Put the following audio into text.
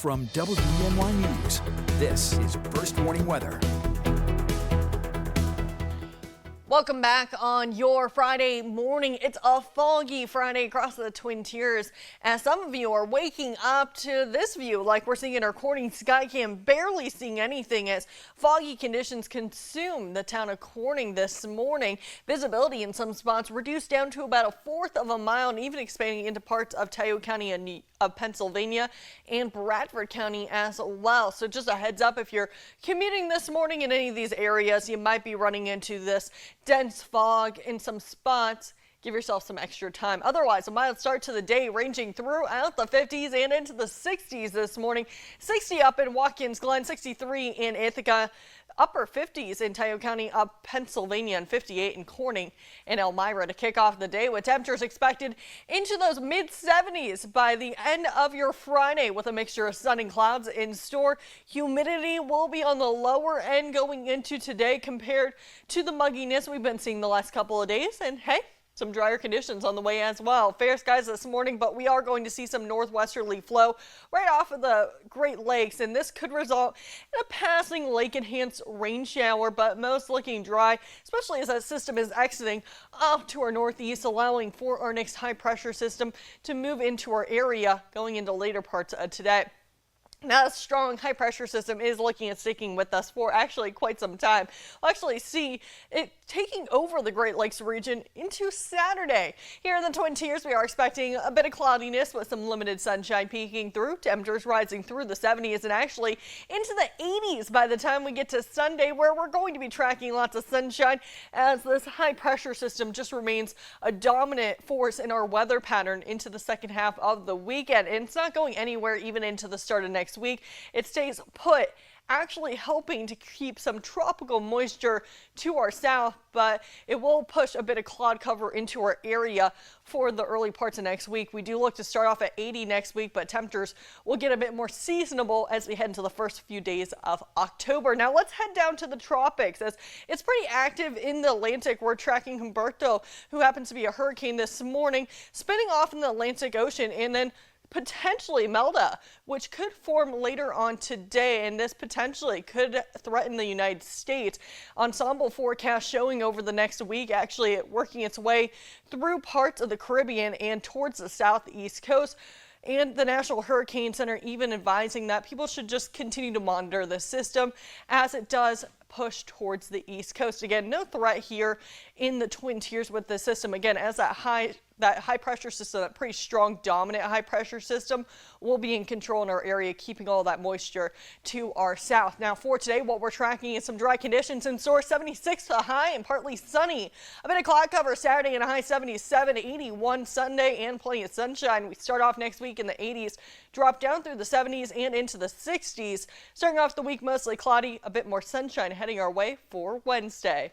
From WENY News, this is First Warning Weather. Welcome back on your Friday morning. It's a foggy Friday across the Twin Tiers as some of you are waking up to this view like we're seeing in our Corning Skycam, barely seeing anything as foggy conditions consume the town of Corning this morning. Visibility in some spots reduced down to about 1/4 of a mile and even expanding into parts of Tioga County of Pennsylvania and Bradford County as well. So just a heads up, if you're commuting this morning in any of these areas, you might be running into this dense fog in some spots. Give yourself some extra time. Otherwise, a mild start to the day ranging throughout the 50s and into the 60s this morning. 60 up in Watkins Glen, 63 in Ithaca, upper 50s in Tioga County of Pennsylvania, and 58 in Corning and Elmira to kick off the day with temperatures expected into those mid-70s by the end of your Friday with a mixture of sun and clouds in store. Humidity will be on the lower end going into today compared to the mugginess we've been seeing the last couple of days. And hey, some drier conditions on the way as well. Fair skies this morning, but we are going to see some northwesterly flow right off of the Great Lakes, and this could result in a passing lake-enhanced rain shower, but most looking dry, especially as that system is exiting off to our northeast, allowing for our next high-pressure system to move into our area going into later parts of today. Now, a strong high-pressure system is looking at sticking with us for actually quite some time. We'll actually see it taking over the Great Lakes region into Saturday. Here in the Twin Tiers, we are expecting a bit of cloudiness with some limited sunshine peeking through. Temperatures rising through the 70s and actually into the 80s by the time we get to Sunday, where we're going to be tracking lots of sunshine as this high-pressure system just remains a dominant force in our weather pattern into the second half of the weekend. And it's not going anywhere even into the start of next week. It stays put, actually helping to keep some tropical moisture to our south, but it will push a bit of cloud cover into our area for the early parts of next week. We do look to start off at 80 next week, but temperatures will get a bit more seasonable as we head into the first few days of October. Now let's head down to the tropics as it's pretty active in the Atlantic. We're tracking Humberto, who happens to be a hurricane this morning, spinning off in the Atlantic Ocean, and then potentially Melda, which could form later on today, and this potentially could threaten the United States. Ensemble forecast showing over the next week actually working its way through parts of the Caribbean and towards the southeast coast. And the National Hurricane Center even advising that people should just continue to monitor the system as it does push towards the east coast. Again, no threat here in the Twin Tiers with the system. Again, as that high pressure system, that pretty strong dominant high pressure system, will be in control in our area, keeping all that moisture to our south. Now for today, what we're tracking is some dry conditions in store. 76 to a high and partly sunny. A bit of cloud cover Saturday and a high 77, 81 Sunday, and plenty of sunshine. We start off next week in the 80s, drop down through the 70s and into the 60s. Starting off the week mostly cloudy, a bit more sunshine heading our way for Wednesday.